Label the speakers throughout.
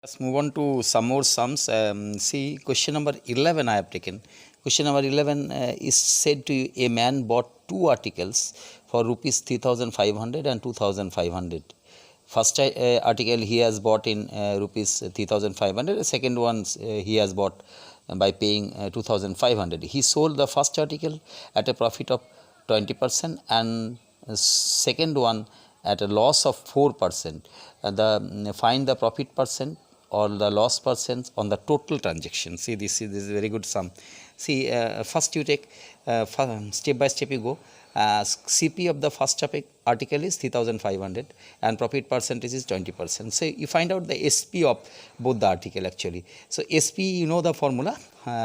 Speaker 1: Let's move on to some more sums. See, question number 11 I have taken. Question number 11 is said to you, a man bought two articles for rupees 3,500 and 2,500. First article he has bought in rupees 3,500. The second one he has bought by paying 2,500. He sold the first article at a profit of 20% and second one at a loss of 4%. Find the profit percent or the loss percent on the total transaction. See, this is very good sum. See, first you take step by step you go. CP of the first article is 3,500 and profit percentage is 20%. So you find out the SP of both the article actually. So SP, you know the formula.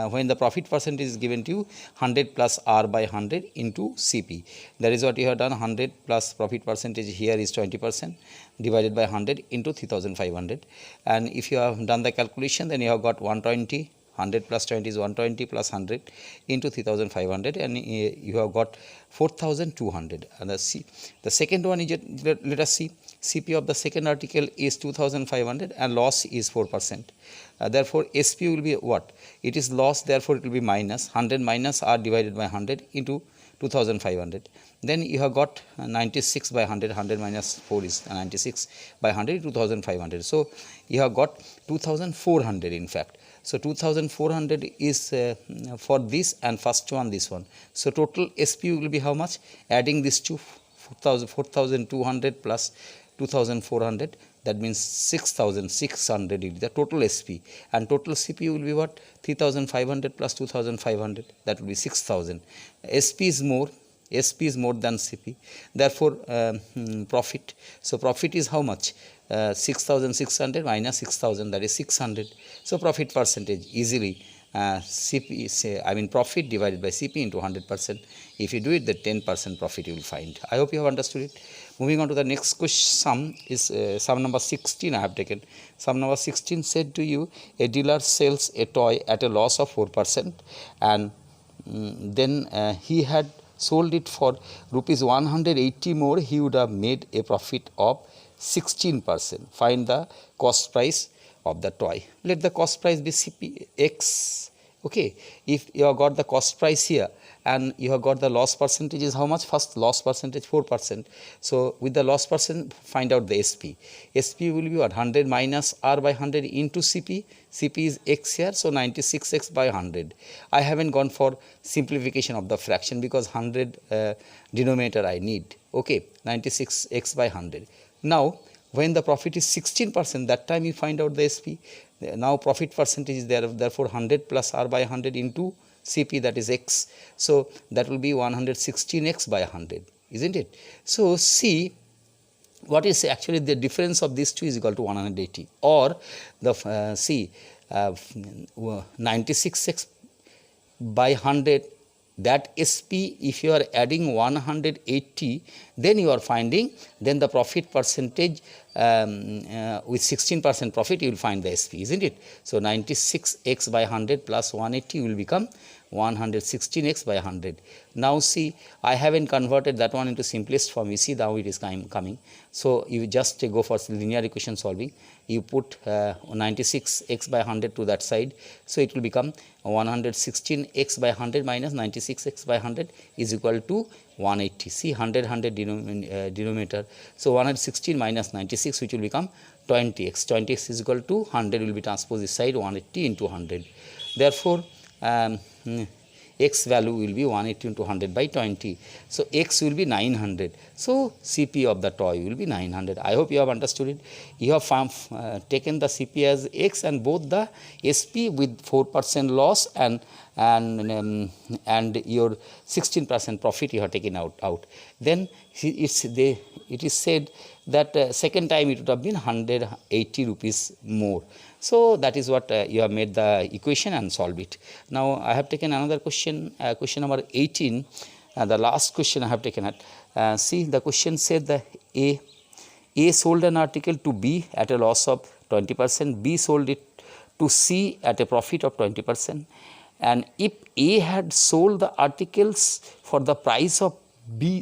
Speaker 1: When the profit percentage is given to you, 100 plus R by 100 into CP. That is what you have done. 100 plus profit percentage here is 20% divided by 100 into 3,500. And if you have done the calculation, then you have got 120. 100 plus 20 is 120 plus 100 into 3,500 and you have got 4,200. And the second one is, let us see, CP of the second article is 2,500 and loss is 4%. Therefore, SP will be what? It is loss, therefore it will be minus 100 minus R divided by 100 into 2,500. Then you have got 96 by 100, 100 minus 4 is 96 by 100, 2,500. So you have got 2,400 in fact. So 2,400 is for this and first one this one. So total SP will be how much? Adding this to 4,200 plus 2,400, that means 6,600 is the total SP, and total CP will be what? 3,500 plus 2,500, that will be 6,000. SP is more than CP, therefore profit. So profit is how much? 6,600 minus 6,000, that is 600. So profit percentage easily profit divided by CP into 100%. If you do it, the 10% profit you will find. I hope you have understood it. Moving on to the next question, sum is sum number 16 I have taken. Sum number 16 said to you, a dealer sells a toy at a loss of 4% and then he had sold it for rupees 180 more, he would have made a profit of 16%. Find the cost price of the toy. Let the cost price be CP X. Okay, if you have got the cost price here and you have got the loss percentage is how much? First loss percentage 4%. So with the loss percent, find out the SP. SP will be what? 100 minus R by 100 into CP. CP is X here, so 96X by 100. I haven't gone for simplification of the fraction because 100 denominator I need. Okay, 96X by 100. Now, when the profit is 16%, that time you find out the SP. Now, profit percentage is there, therefore 100 plus R by 100 into CP, that is X. So, that will be 116X by 100, isn't it? So, see, what is actually the difference of these two is equal to 180, or the 96X by 100, that SP, if you are adding 180, then you are finding, then the profit percentage with 16% profit you will find the SP, isn't it? So 96X by 100 plus 180 will become 116X by 100. Now see, I haven't converted that one into simplest form. You see now it is coming. So you just go for linear equation solving. You put 96X by 100 to that side. So it will become 116X by 100 minus 96X by 100 is equal to 180. See 100 denominator. So 116 minus 96, which will become 20X. 20X is equal to 100 will be transposed this side, 180 into 100. Therefore, X value will be 180 into 100 by 20. So X will be 900. So CP of the toy will be 900. I hope you have understood it. You have taken the CP as X and both the SP with 4% loss and your 16% profit you have taken out. Then it is said that second time it would have been 180 rupees more. So that is what you have made the equation and solve it. Now I have taken another question, question number 18, the last question I have taken at. See, the question said that A sold an article to B at a loss of 20%, B sold it to C at a profit of 20%, and if A had sold the articles for the price of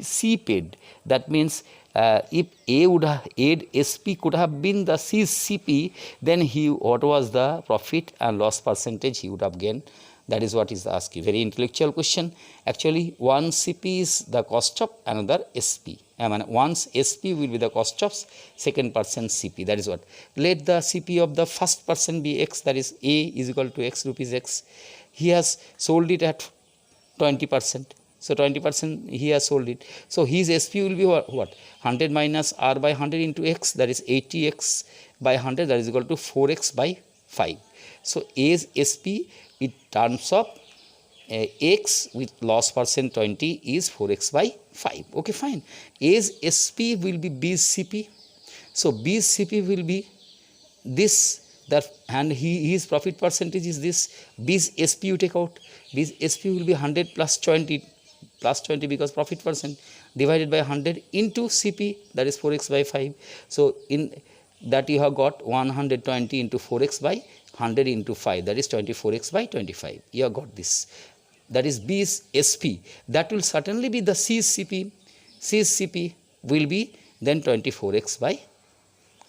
Speaker 1: C paid, that means if A would have SP could have been the CCP, then what was the profit and loss percentage he would have gained? That is what is asked you. Very intellectual question. Actually, one CP is the cost of another SP. I mean, once SP will be the cost of second person CP. That is what. Let the CP of the first person be X, that is A is equal to X rupees X. He has sold it at 20%. So 20% he has sold it. So his SP will be what? 100 minus R by 100 into X, that is 80X by 100, that is equal to 4X by 5. So A's SP in terms of X with loss percent 20 is 4X by 5. Okay, fine. A's SP will be B's CP. So B's CP will be this, that, and his profit percentage is this. B's SP you take out. B's SP will be 100 plus 20 because profit percent divided by 100 into CP, that is 4X by 5. So in that you have got 120 into 4X by 100 into 5, that is 24X by 25. You have got this. That is B's SP. That will certainly be the C's CP. C's CP will be then 24X by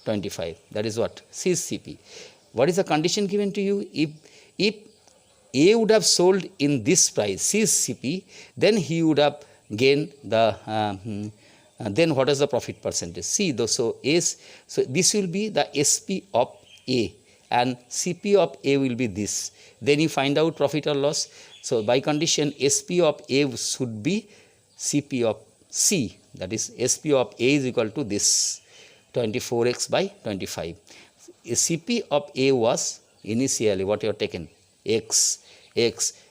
Speaker 1: 25. That is what? C's CP. What is the condition given to you? If A would have sold in this price, C's CP, then he would have gained the then what is the profit percentage? See, so this will be the SP of A and CP of A will be this. Then you find out profit or loss. So by condition, SP of A should be CP of C. That is SP of A is equal to this 24X by 25. CP of A was initially what you have taken X,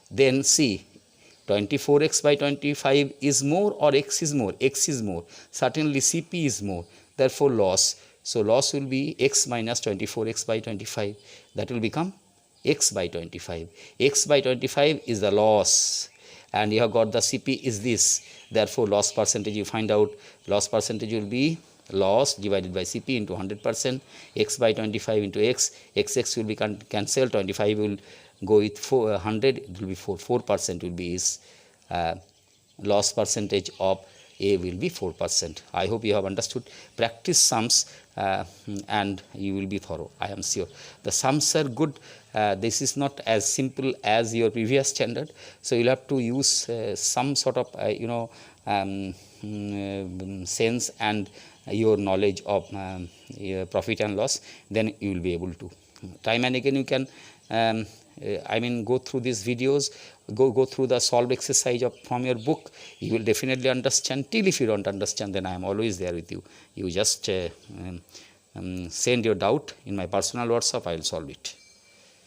Speaker 1: then C 24X by 25 is more or X is more? X is more. Certainly CP is more. Therefore loss. So loss will be X minus 24X by 25. That will become X by 25. X by 25 is the loss. And you have got the CP is this. Therefore loss percentage you find out. Loss percentage will be loss divided by CP into 100%. X by 25 into X. XX will be cancelled. 25 will go with 100, it will be 4% will be his loss percentage of A will be 4%. I hope you have understood. Practice sums and you will be thorough, I am sure. The sums are good. This is not as simple as your previous standard. So you will have to use some sort of sense and your knowledge of profit and loss. Then you will be able to. Time and again you can go through these videos, go through the solve exercise from your book. You will definitely understand. Till if you don't understand, then I am always there with you. You just send your doubt in my personal WhatsApp, I will solve it.